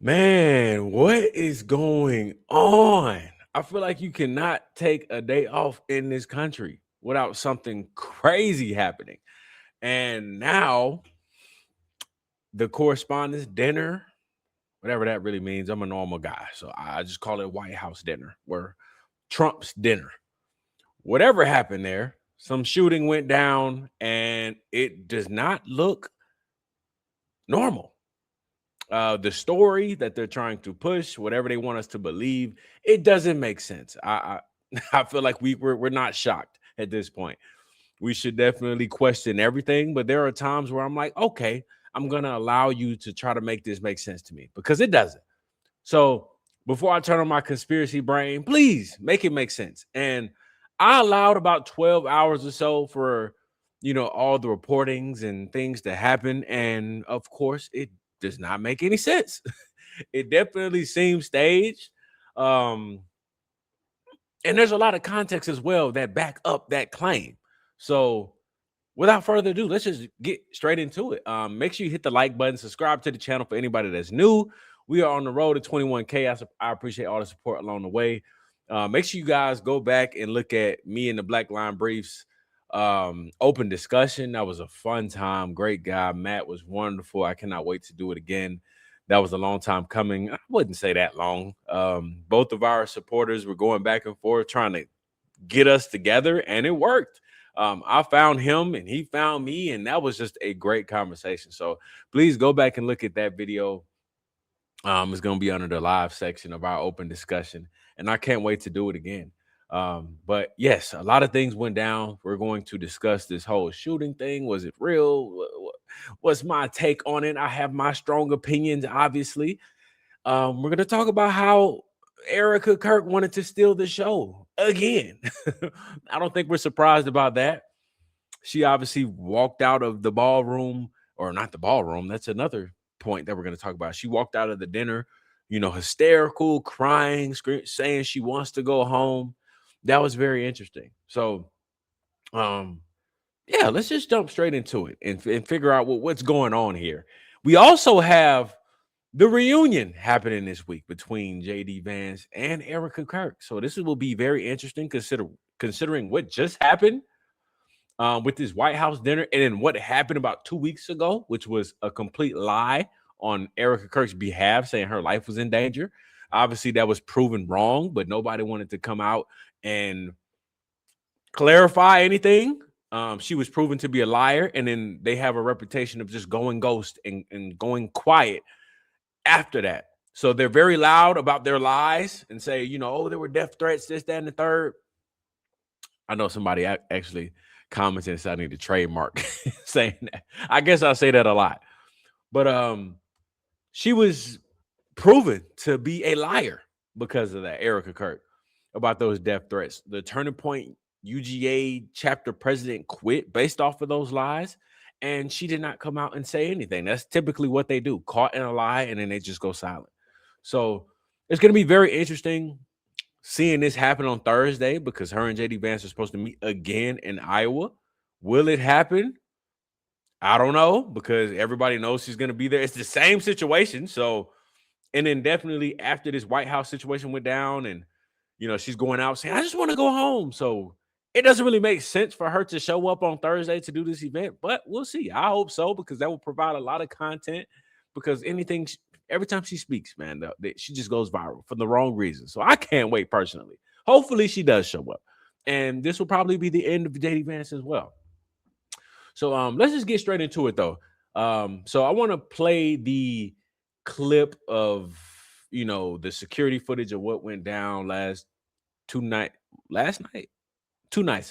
Man, what is going on? I feel like you cannot take a day off in this country without something crazy happening. And now the correspondence dinner, whatever that really means, I'm a normal guy. So I just call it White House dinner or Trump's dinner. Whatever happened there, some shooting went down and it does not look normal. The story that they're trying to push, whatever they want us to believe, it doesn't make sense. I feel like we're not shocked at this point. We should definitely question everything, but there are times where I'm like, okay, I'm gonna allow you to try to make this make sense to me because it doesn't. So before I turn on my conspiracy brain, please make it make sense. And I allowed about 12 hours or so for all the reportings and things to happen. And of course, it does not make any sense. It definitely seems staged. Um, and there's a lot of context as well that back up that claim. So without further ado, let's just get straight into it. Make sure you hit the like button, subscribe to the channel for anybody that's new. We are on the road to 21K. I appreciate all the support along the way. Make sure you guys go back and look at me and the Black Line Briefs open discussion. That was a fun time. Great guy. Matt was wonderful. I cannot wait to do it again. That was a long time coming. I wouldn't say that long. Both of our supporters were going back and forth trying to get us together, and it worked. I found him and he found me, and that was just a great conversation. So please go back and look at that video. It's going to be under the live section of our open discussion, and I can't wait to do it again. But yes, a lot of things went down. We're going to discuss this whole shooting thing. Was it real? What's my take on it? I have my strong opinions, obviously. We're going to talk about how Erica Kirk wanted to steal the show again. I don't think we're surprised about that. She obviously walked out of the ballroom, or not the ballroom. That's another point that we're going to talk about. She walked out of the dinner, hysterical, crying, saying she wants to go home. That was very interesting. So, um, yeah, let's just jump straight into it and figure out what's going on here. We also have the reunion happening this week between JD Vance and Erica Kirk. So this will be very interesting considering what just happened with this White House dinner and then what happened about 2 weeks ago, which was a complete lie on Erica Kirk's behalf, saying her life was in danger. Obviously, that was proven wrong, but nobody wanted to come out and clarify anything. She was proven to be a liar, and then they have a reputation of just going ghost and going quiet after that. So they're very loud about their lies and say, oh, there were death threats, this, that, and the third. I know somebody actually commented and said I need to trademark saying that. I guess I'll say that a lot. But she was proven to be a liar because of that, Erica Kirk, about those death threats. The Turning Point UGA chapter president quit based off of those lies, and she did not come out and say anything. That's typically what they do, caught in a lie, and then they just go silent. So it's going to be very interesting seeing this happen on Thursday because her and JD Vance are supposed to meet again in Iowa. Will it happen? I don't know because everybody knows she's going to be there. It's the same situation. So, and then definitely after this White House situation went down and, she's going out saying, I just want to go home. So it doesn't really make sense for her to show up on Thursday to do this event, but we'll see. I hope so because that will provide a lot of content because every time she speaks, man, she just goes viral for the wrong reason. So I can't wait personally. Hopefully she does show up. And this will probably be the end of JD Vance as well. So let's just get straight into it though. So I want to play the clip of the security footage of what went down two nights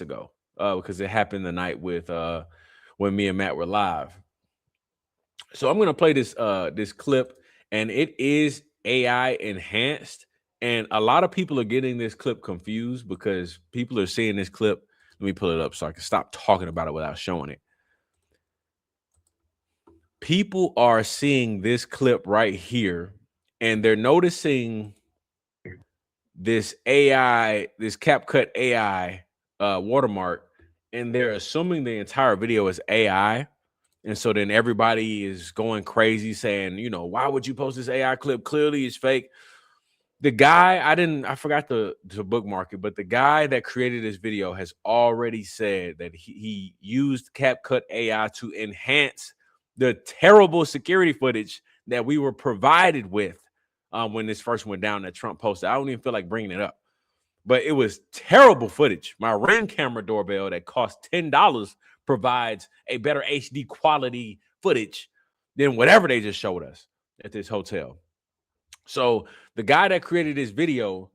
ago because it happened the night with when me and Matt were live. So I'm gonna play this clip, and it is AI enhanced, and a lot of people are getting this clip confused because people are seeing this clip. Let me pull it up so I can stop talking about it without showing it. People are seeing this clip right here, and they're noticing this AI, this CapCut AI watermark, and they're assuming the entire video is AI. And so then everybody is going crazy saying, why would you post this AI clip? Clearly it's fake. The guy, I forgot to bookmark it, but the guy that created this video has already said that he used CapCut AI to enhance the terrible security footage that we were provided with when this first went down that Trump posted. I don't even feel like bringing it up, but it was terrible footage. My Ring camera doorbell that cost $10 provides a better HD quality footage than whatever they just showed us at this hotel. So the guy that created this video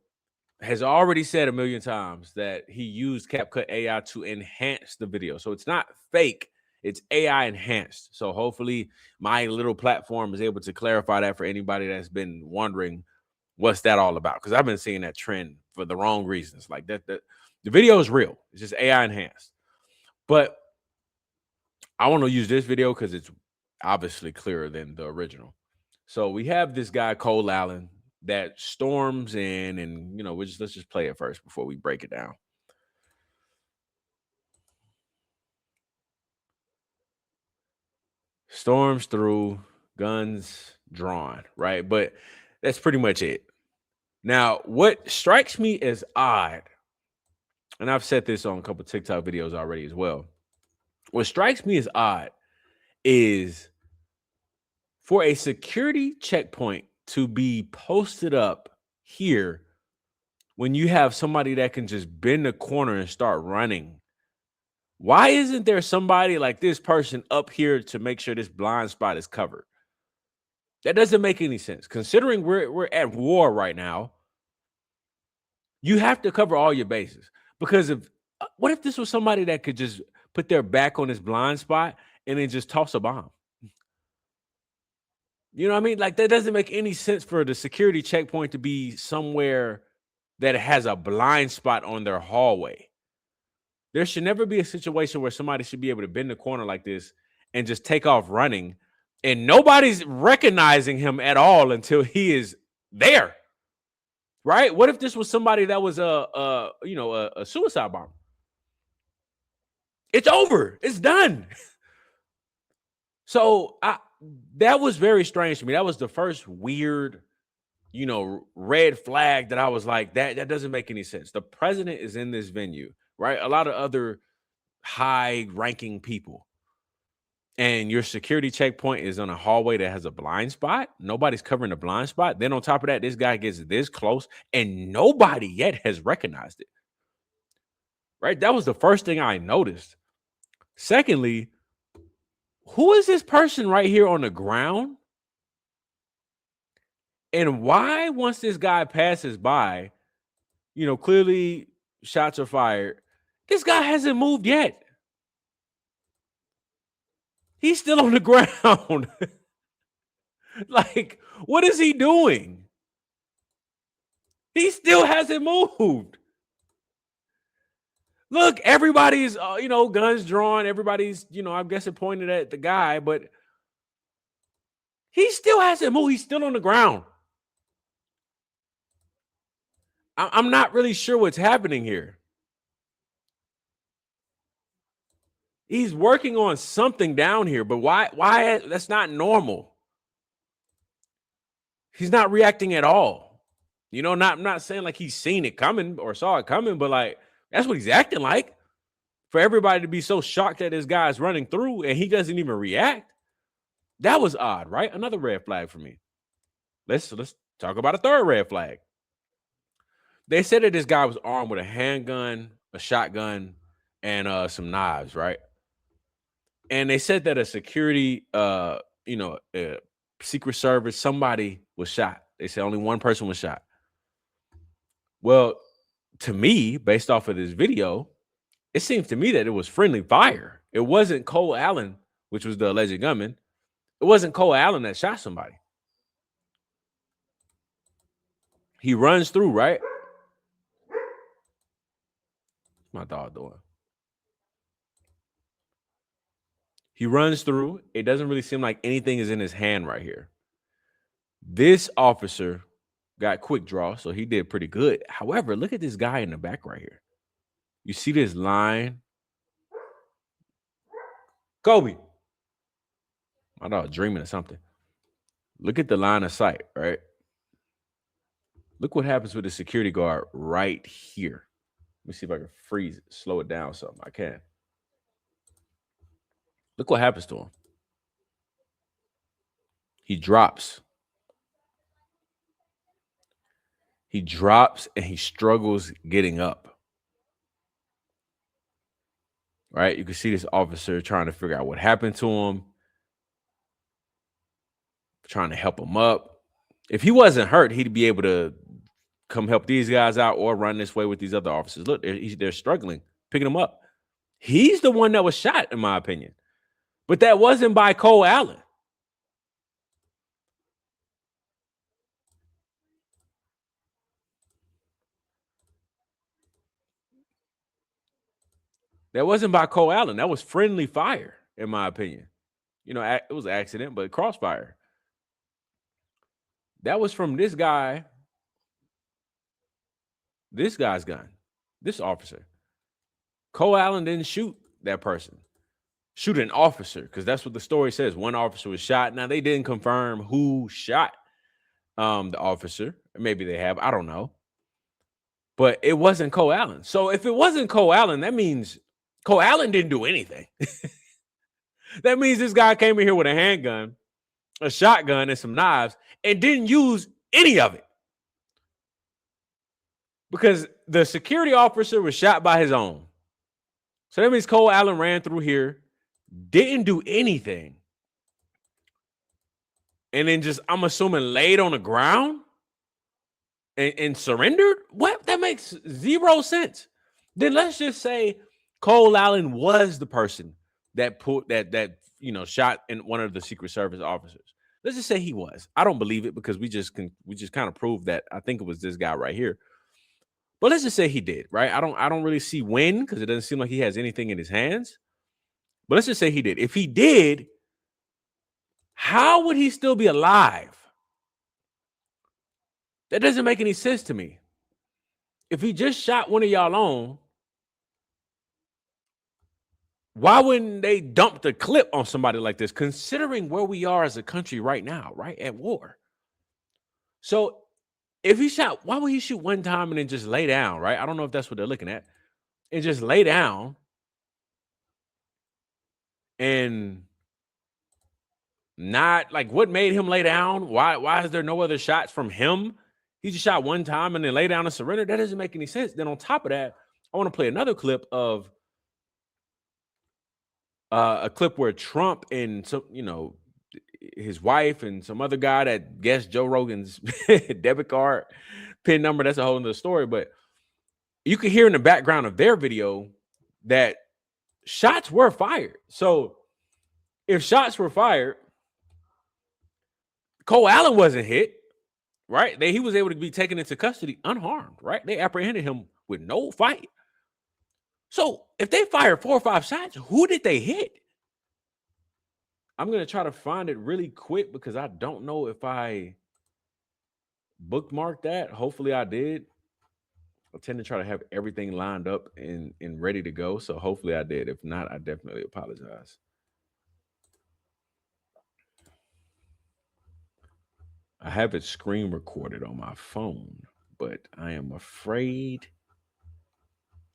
has already said a million times that he used CapCut AI to enhance the video. So it's not fake, it's AI enhanced. So hopefully my little platform is able to clarify that for anybody that's been wondering what's that all about. Because I've been seeing that trend for the wrong reasons. Like that the video is real. It's just AI enhanced. But I want to use this video because it's obviously clearer than the original. So we have this guy, Cole Allen, that storms in, and let's just play it first before we break it down. Storms through, guns drawn, right? But that's pretty much it. Now, what strikes me as odd, and I've said this on a couple TikTok videos already as well. What strikes me as odd is for a security checkpoint to be posted up here when you have somebody that can just bend the corner and start running. Why isn't there somebody like this person up here to make sure this blind spot is covered? That doesn't make any sense. Considering we're at war right now, you have to cover all your bases. Because what if this was somebody that could just put their back on this blind spot and then just toss a bomb? You know what I mean? Like, that doesn't make any sense for the security checkpoint to be somewhere that has a blind spot on their hallway. There should never be a situation where somebody should be able to bend the corner like this and just take off running, and nobody's recognizing him at all until he is there. Right? What if this was somebody that was a suicide bomber? It's over. It's done. So that was very strange to me. That was the first weird, red flag that I was like, that doesn't make any sense. The president is in this venue, right? A lot of other high-ranking people. And your security checkpoint is on a hallway that has a blind spot. Nobody's covering the blind spot. Then on top of that, this guy gets this close and nobody yet has recognized it. Right? That was the first thing I noticed. Secondly, who is this person right here on the ground? And why, once this guy passes by, clearly shots are fired, this guy hasn't moved yet. He's still on the ground. Like, what is he doing? He still hasn't moved. Look, everybody's, guns drawn. Everybody's, I'm guessing pointed at the guy, but he still hasn't moved. He's still on the ground. I'm not really sure what's happening here. He's working on something down here, but why? That's not normal. He's not reacting at all. I'm not saying like he's seen it coming or saw it coming, but like, that's what he's acting like. For everybody to be so shocked that this guy's running through and he doesn't even react. That was odd, right? Another red flag for me. Let's talk about a third red flag. They said that this guy was armed with a handgun, a shotgun, and some knives, right? And they said that a security, Secret Service, somebody was shot. They said only one person was shot. Well, to me, based off of this video, it seems to me that it was friendly fire. It wasn't Cole Allen, which was the alleged gunman. It wasn't Cole Allen that shot somebody. He runs through, right? What's my dog doing? He runs through. It doesn't really seem like anything is in his hand right here. This officer got quick draw, so he did pretty good. However, look at this guy in the back right here. You see this line? Kobe. I thought I was dreaming or something. Look at the line of sight, right? Look what happens with the security guard right here. Let me see if I can freeze it, slow it down something. I can. Look what happens to him. He drops. He drops and he struggles getting up. Right? You can see this officer trying to figure out what happened to him, trying to help him up. If he wasn't hurt, he'd be able to come help these guys out or run this way with these other officers. Look, they're struggling, picking him up. He's the one that was shot, in my opinion. But that wasn't by Cole Allen. That wasn't by Cole Allen. That was friendly fire, in my opinion. You know, it was an accident, but crossfire. That was from this guy's gun, this officer. Cole Allen didn't shoot that person. Shoot an officer, because that's what the story says. One officer was shot. Now, they didn't confirm who shot the officer. Maybe they have. I don't know. But it wasn't Cole Allen. So if it wasn't Cole Allen, that means Cole Allen didn't do anything. That means this guy came in here with a handgun, a shotgun, and some knives, and didn't use any of it. Because the security officer was shot by his own. So that means Cole Allen ran through here, didn't do anything, and then just, I'm assuming, laid on the ground and surrendered? What? That makes zero sense. Then let's just say Cole Allen was the person that put that shot in one of the Secret Service officers. Let's just say he was. I don't believe it, because we just kind of proved that I think it was this guy right here. But let's just say he did, right? I don't really see when, because it doesn't seem like he has anything in his hands. But let's just say he did. If he did, how would he still be alive? That doesn't make any sense to me. If he just shot one of y'all on, why wouldn't they dump the clip on somebody like this, considering where we are as a country right now, right? At war. So if he shot, why would he shoot one time and then just lay down, right? I don't know if that's what they're looking at. And just lay down and not, like, what made him lay down? Why is there no other shots from him? He just shot one time and then lay down and surrender. That doesn't make any sense. Then on top of that, I want to play another clip of a clip where Trump and his wife and some other guy that guessed Joe Rogan's debit card PIN number. That's a whole other story. But you can hear in the background of their video that shots were fired. So if shots were fired, Cole Allen wasn't hit, right? He was able to be taken into custody unharmed, right? They apprehended him with no fight. So if they fired 4 or 5 shots, who did they hit? I'm going to try to find it really quick, because I don't know if I bookmarked that. Hopefully I did. I tend to try to have everything lined up and ready to go. So hopefully I did. If not, I definitely apologize. I have it screen recorded on my phone, but I am afraid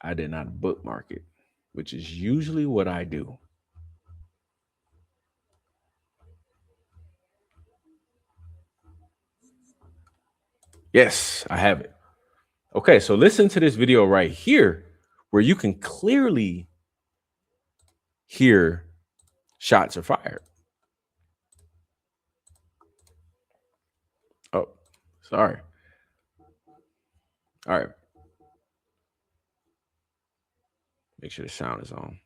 I did not bookmark it, which is usually what I do. Yes, I have it. Okay, so listen to this video right here, where you can clearly hear shots are fired. Oh, sorry. All right. Make sure the sound is on.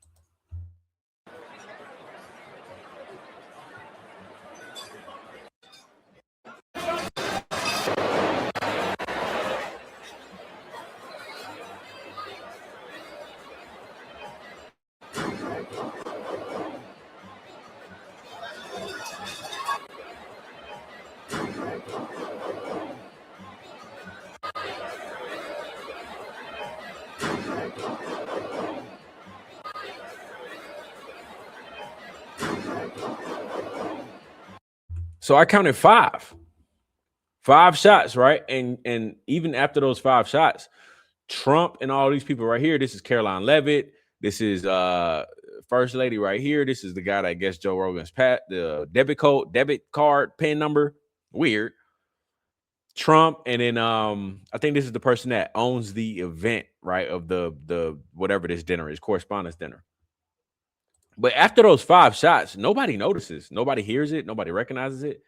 So I counted five shots, right? And even after those five shots, Trump and all these people right here. This is Caroline Levitt. This is First Lady right here. This is the guy that gets Joe Rogan's the debit card pin number. Weird. Trump, and then I think this is the person that owns the event, right? Of the whatever this dinner is, Correspondents dinner. But after those five shots, nobody notices, nobody hears it, nobody recognizes it.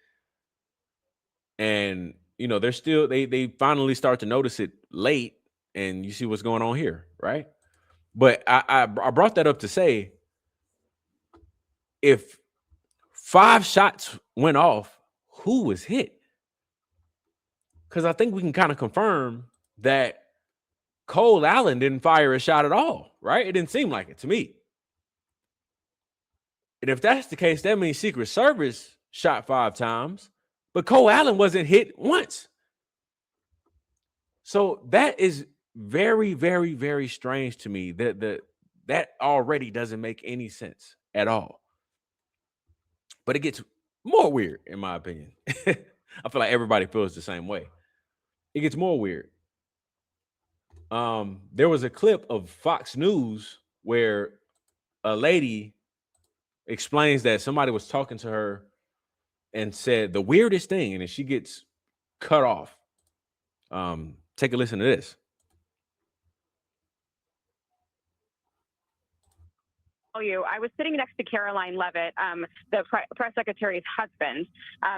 And they're still they finally start to notice it late, and you see what's going on here, right? But I brought that up to say, if five shots went off, who was hit? Because I think we can kind of confirm that Cole Allen didn't fire a shot at all, right? It didn't seem like it to me. And if that's the case, that means Secret Service shot 5 times, but Cole Allen wasn't hit once. So that is very, very, very strange to me. That already doesn't make any sense at all. But it gets more weird, in my opinion. I feel like everybody feels the same way. It gets more weird. There was a clip of Fox News where a lady explains that somebody was talking to her and said the weirdest thing, and then she gets cut off. Take a listen to this. I was sitting next to Caroline Levitt, the press secretary's husband.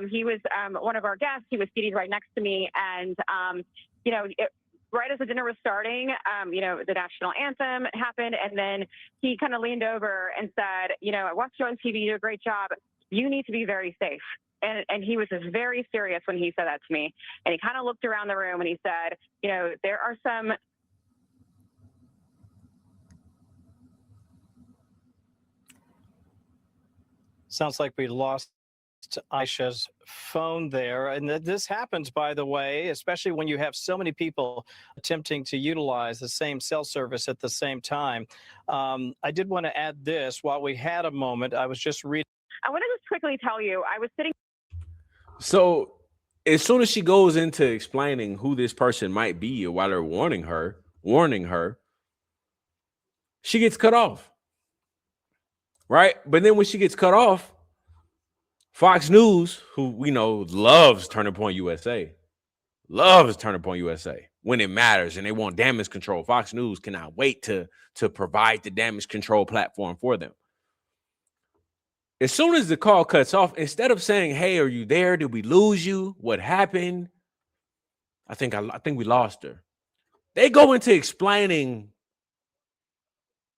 He was one of our guests. He was seated right next to me, and right as the dinner was starting, the national anthem happened, and then he kind of leaned over and said, I watched you on TV, you do a great job. You need to be very safe. And he was just very serious when he said that to me. And he kind of looked around the room and he said, there are some. Sounds like we lost Aisha's phone there. And this happens, by the way, especially when you have so many people attempting to utilize the same cell service at the same time. I did want to add this while we had a moment. I was just reading. I want to just quickly tell you, I was sitting. So as soon as she goes into explaining who this person might be, or while they're warning her, she gets cut off. Right? But then when she gets cut off, Fox News, who we know loves Turning Point USA, when it matters and they want damage control. Fox News cannot wait to provide the damage control platform for them. As soon as the call cuts off, instead of saying, "Hey, are you there? Did we lose you? What happened? I think we lost her." They go into explaining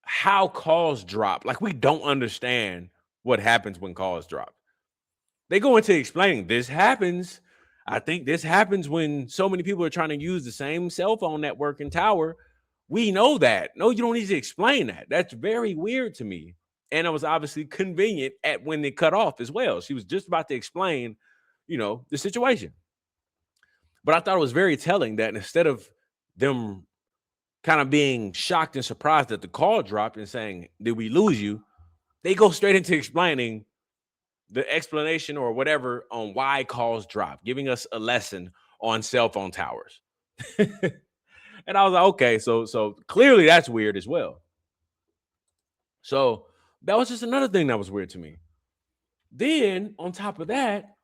how calls drop. Like we don't understand what happens when calls drop. They go into explaining this happens. I think this happens when so many people are trying to use the same cell phone network and tower. We know that. No, you don't need to explain that. That's very weird to me. And it was obviously convenient at when they cut off as well. She was just about to explain, the situation. But I thought it was very telling that instead of them kind of being shocked and surprised that the call dropped and saying, "Did we lose you?" they go straight into explaining the explanation or whatever on why calls drop, giving us a lesson on cell phone towers. And I was like, okay, so clearly that's weird as well. So that was just another thing that was weird to me. Then on top of that,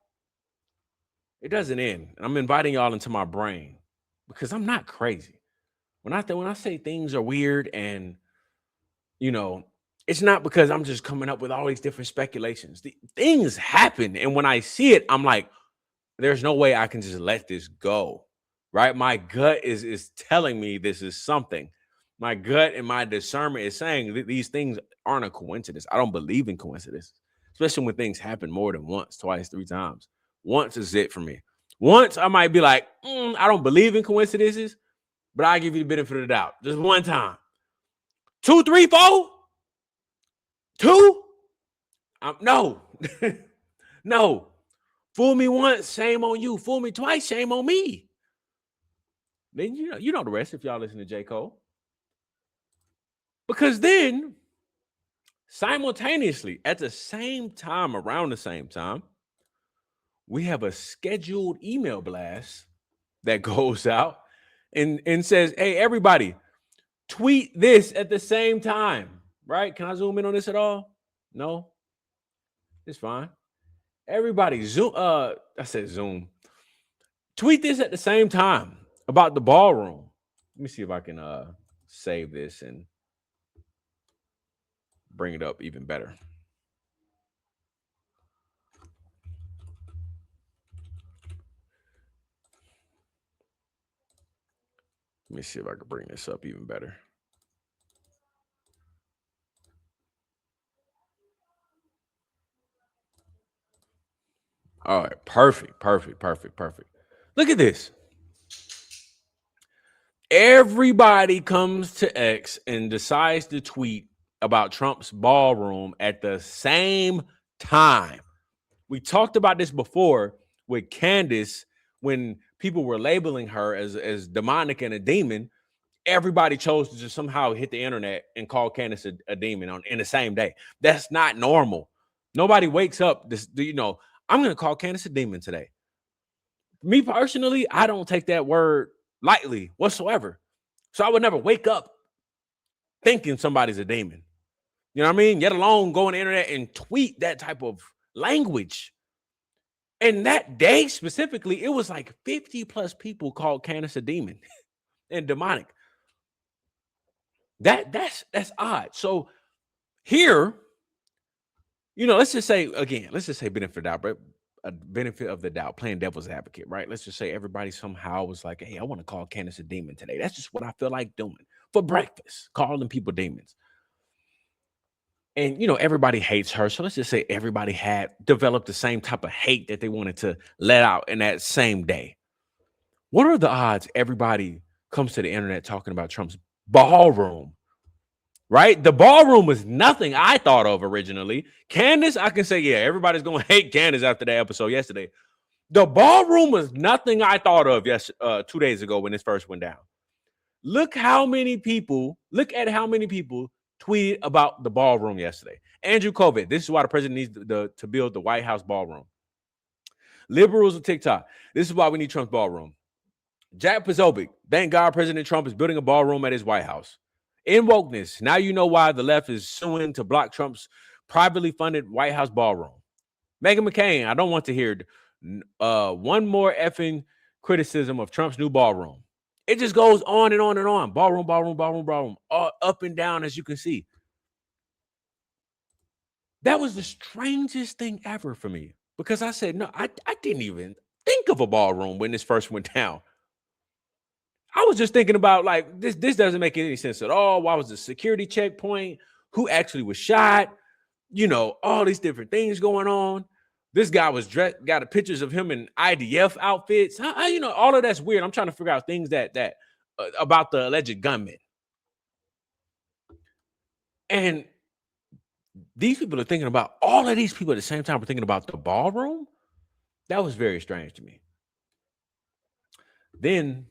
it doesn't end. And I'm inviting y'all into my brain because I'm not crazy. When I say things are weird and it's not because I'm just coming up with all these different speculations. Things happen. And when I see it, I'm like, there's no way I can just let this go. Right? My gut is telling me this is something. My gut and my discernment is saying that these things aren't a coincidence. I don't believe in coincidence, especially when things happen more than once, twice, 3 times. Once is it for me. Once I might be like, I don't believe in coincidences, but I'll give you the benefit of the doubt. Just one time. 2, 3, 4? 2? No. No. Fool me once, shame on you. Fool me twice, shame on me. Then you know the rest if y'all listen to J. Cole. Because then, simultaneously, at the same time, around the same time, we have a scheduled email blast that goes out and says, hey, everybody, tweet this at the same time, right? Can I zoom in on this at all? No, it's fine. Everybody, Zoom. I said Zoom. Tweet this at the same time about the ballroom. Let me see if I can save this and bring it up even better. Let me see if I can bring this up even better. All right, perfect. Look at this. Everybody comes to X and decides to tweet about Trump's ballroom at the same time. We talked about this before with Candace when people were labeling her as demonic and a demon. Everybody chose to just somehow hit the internet and call Candace a demon in the same day. That's not normal. Nobody wakes up this, I'm going to call Candace a demon today. Me personally, I don't take that word lightly whatsoever. So I would never wake up thinking somebody's a demon. You know what I mean? Yet alone go on the internet and tweet that type of language. And that day specifically, it was like 50 plus people called Candace a demon and demonic. That's odd. So here, let's just say benefit of the doubt, right? A benefit of the doubt, playing devil's advocate, right? Let's just say everybody somehow was like, hey, I want to call Candace a demon today. That's just what I feel like doing for breakfast, calling people demons. And, everybody hates her. So let's just say everybody had developed the same type of hate that they wanted to let out in that same day. What are the odds everybody comes to the internet talking about Trump's ballroom? Right? The ballroom was nothing I thought of originally. Candace, I can say, yeah, everybody's going to hate Candace after that episode yesterday. The ballroom was nothing I thought of 2 days ago when this first went down. Look at how many people tweeted about the ballroom yesterday. Andrew Kovac, this is why the president needs to build the White House ballroom. Liberals of TikTok, this is why we need Trump's ballroom. Jack Posobiec, thank God President Trump is building a ballroom at his White House. In wokeness, now you know why the left is suing to block Trump's privately funded White House ballroom. Meghan McCain, I don't want to hear one more effing criticism of Trump's new ballroom. It just goes on and on and on. Ballroom, all up and down, as you can see. That was the strangest thing ever for me because I said, no, I didn't even think of a ballroom when this first went down. I was just thinking about like this doesn't make any sense at all. Why was the security checkpoint? Who actually was shot? All these different things going on. This guy was got pictures of him in IDF outfits. All of that's weird. I'm trying to figure out things that about the alleged gunman. And these people are thinking about all of these people at the same time. We're thinking about the ballroom. That was very strange to me. Then,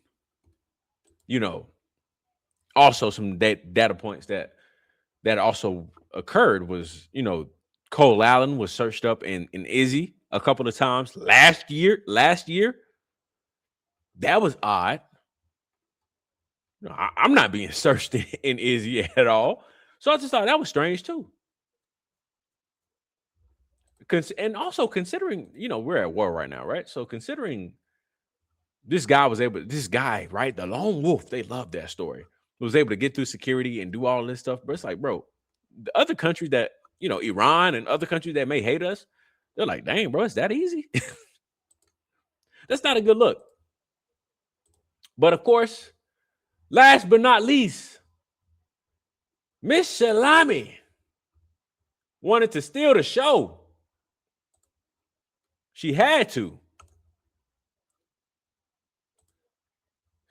also some data points that also occurred was, Cole Allen was searched up in Izzy a couple of times last year. That was odd. I'm not being searched in Izzy at all. So I just thought that was strange too. And also considering, we're at war right now, right? So considering this guy, right? The lone wolf, they love that story. Was able to get through security and do all this stuff. But it's like, bro, the other countries that, Iran and other countries that may hate us, they're like, dang, bro, it's that easy. That's not a good look. But of course, last but not least, Miss Shalami wanted to steal the show. She had to.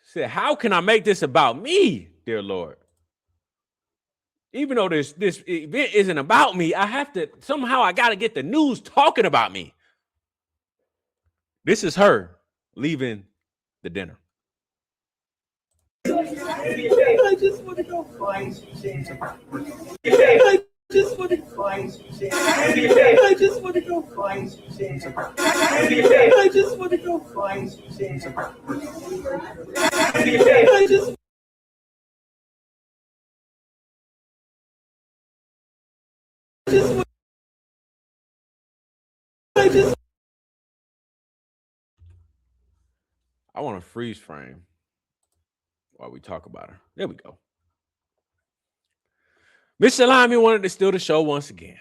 Said, how can I make this about me, dear Lord? Even though this event isn't about me, I have to, somehow I got to get the news talking about me. This is her leaving the dinner. I just want to go find you. I just want to find Suzanne. I just want to go find Suzanne. I just want to go find Suzanne. I just I want to freeze frame while we talk about her. There we go. Miss Salami wanted to steal the show once again.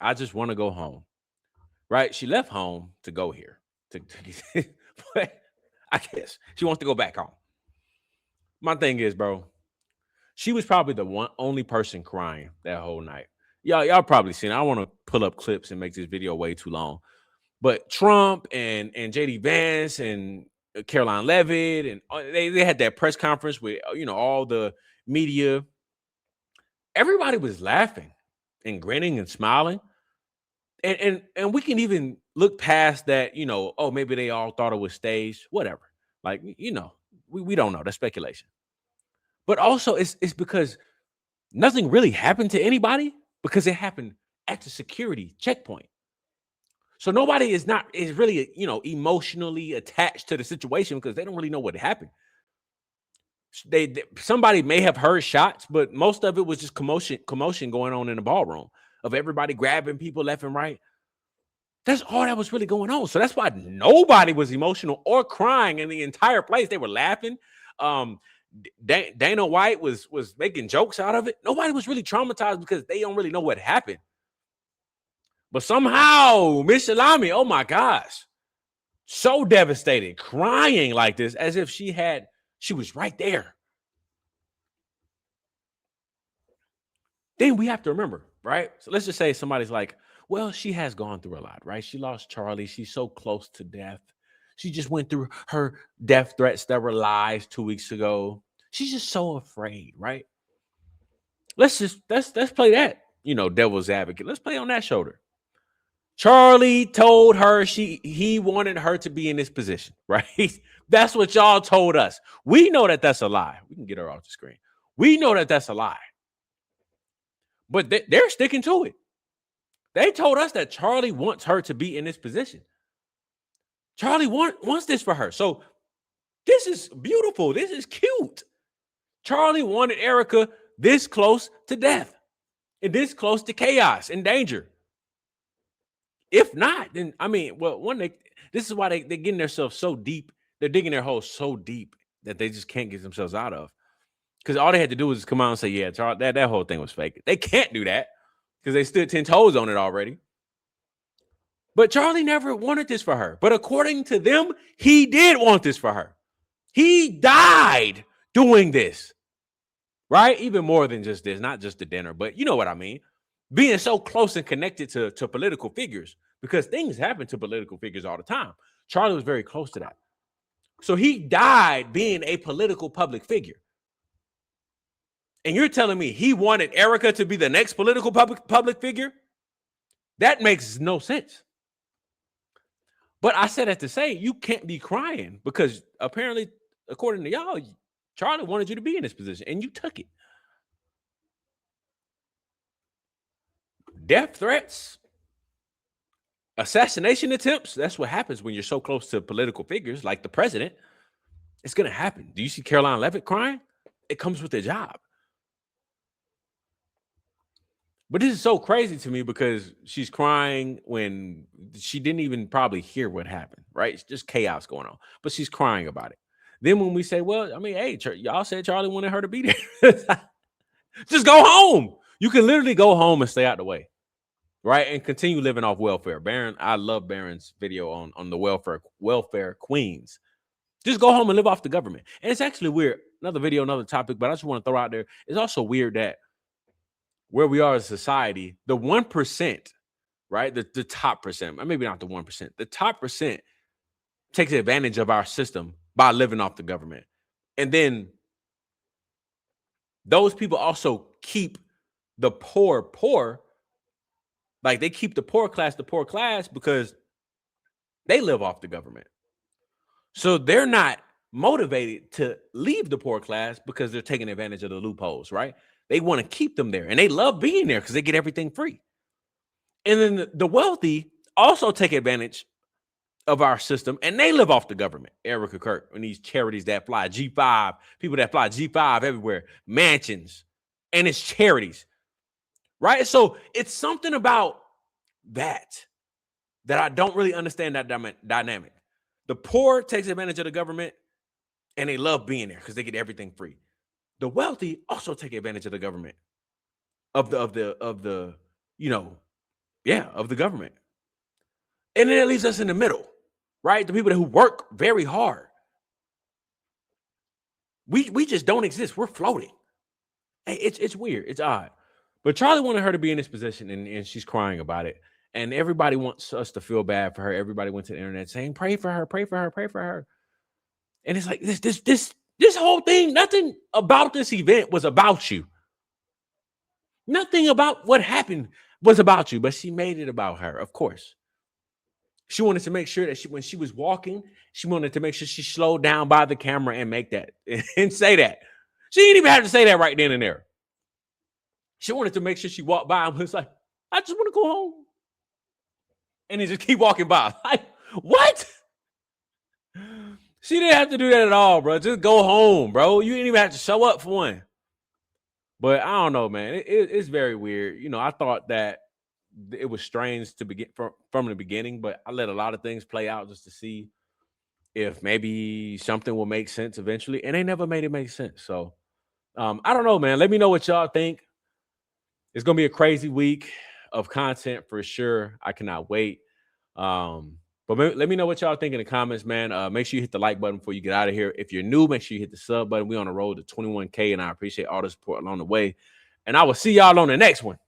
I just want to go home. Right? She left home to go here. But I guess she wants to go back home. My thing is, bro, she was probably the only person crying that whole night. Y'all probably seen it. I don't want to pull up clips and make this video way too long. But Trump and JD Vance and Caroline Levitt and they had that press conference with all the media. Everybody was laughing and grinning and smiling. And we can even look past that, oh, maybe they all thought it was staged, whatever. Like, we don't know. That's speculation. But also it's because nothing really happened to anybody because it happened at the security checkpoint. So nobody is really, emotionally attached to the situation because they don't really know what happened. Somebody may have heard shots, but most of it was just commotion going on in the ballroom of everybody grabbing people left and right. That's all that was really going on. So that's why nobody was emotional or crying in the entire place. They were laughing. Dana White was making jokes out of it. Nobody was really traumatized because they don't really know what happened. But somehow, Miss Salami, oh my gosh, so devastated, crying like this, as if she was right there. Then we have to remember, right? So let's just say somebody's like, well, she has gone through a lot, right? She lost Charlie. She's so close to death. She just went through her death threats that were lies 2 weeks ago. She's just so afraid, right? Let's play that, devil's advocate. Let's play on that shoulder. Charlie told her he wanted her to be in this position, right? That's what y'all told us. We know that that's a lie. We can get her off the screen. We know that that's a lie. But they're sticking to it. They told us that Charlie wants her to be in this position. Charlie wants this for her. So this is beautiful. This is cute. Charlie wanted Erica this close to death and this close to chaos and danger. If not, then this is why they're getting themselves so deep. They're digging their hole so deep that they just can't get themselves out of. Because all they had to do was just come out and say, yeah, Charlie, that whole thing was fake. They can't do that because they stood 10 toes on it already. But Charlie never wanted this for her. But according to them, he did want this for her. He died doing this, right? Even more than just this, not just the dinner, but you know what I mean? Being so close and connected to political figures, because things happen to political figures all the time. Charlie was very close to that. So he died being a political public figure. And you're telling me he wanted Erica to be the next political public figure? That makes no sense. But I said that to say you can't be crying because apparently, according to y'all, Charlie wanted you to be in this position and you took it. Death threats, assassination attempts. That's what happens when you're so close to political figures like the president. It's going to happen. Do you see Caroline Levitt crying? It comes with the job. But this is so crazy to me because she's crying when she didn't even probably hear what happened, right? It's just chaos going on, but she's crying about it. Then when we say, well, hey, y'all said Charlie wanted her to be there. Just go home. You can literally go home and stay out the way, right? And continue living off welfare. Barron, I love Barron's video on the welfare queens. Just go home and live off the government. And it's actually weird. Another video, another topic, but I just want to throw out there. It's also weird that where we are as a society, the 1%, right? The top percent, maybe not the 1%, the top percent takes advantage of our system by living off the government. And then those people also keep the poor, like they keep the poor class because they live off the government. So they're not motivated to leave the poor class because they're taking advantage of the loopholes, right? They want to keep them there, and they love being there because they get everything free. And then the wealthy also take advantage of our system, and they live off the government. Erica Kirk and these charities that fly G5, people that fly G5 everywhere, mansions, and it's charities, right? So it's something about that I don't really understand that dynamic. The poor takes advantage of the government, and they love being there because they get everything free. The wealthy also take advantage of the government, of the of the of the government, and then it leaves us in the middle, right? The people who work very hard. We just don't exist. We're floating. Hey, it's weird. It's odd. But Charlie wanted her to be in this position, and she's crying about it. And everybody wants us to feel bad for her. Everybody went to the internet saying, "Pray for her, pray for her, pray for her." And it's like this whole thing. Nothing about this event was about you. Nothing about what happened was about you. But she made it about her, of course. She wanted to make sure that when she was walking, she wanted to make sure she slowed down by the camera and make that and say that. She didn't even have to say that right then and there. She wanted to make sure she walked by and was like, "I just want to go home." And then just keep walking by. Like, what? She didn't have to do that at all, bro. Just go home, bro. You didn't even have to show up for one. But I don't know, man. It's very weird. I thought that it was strange to begin from the beginning, but I let a lot of things play out just to see if maybe something will make sense eventually. And they never made it make sense. So I don't know, man. Let me know what y'all think. It's gonna be a crazy week of content for sure. I cannot wait. But let me know what y'all think in the comments, man. Make sure you hit the like button before you get out of here. If you're new, make sure you hit the sub button. We're on the road to 21K, and I appreciate all the support along the way. And I will see y'all on the next one.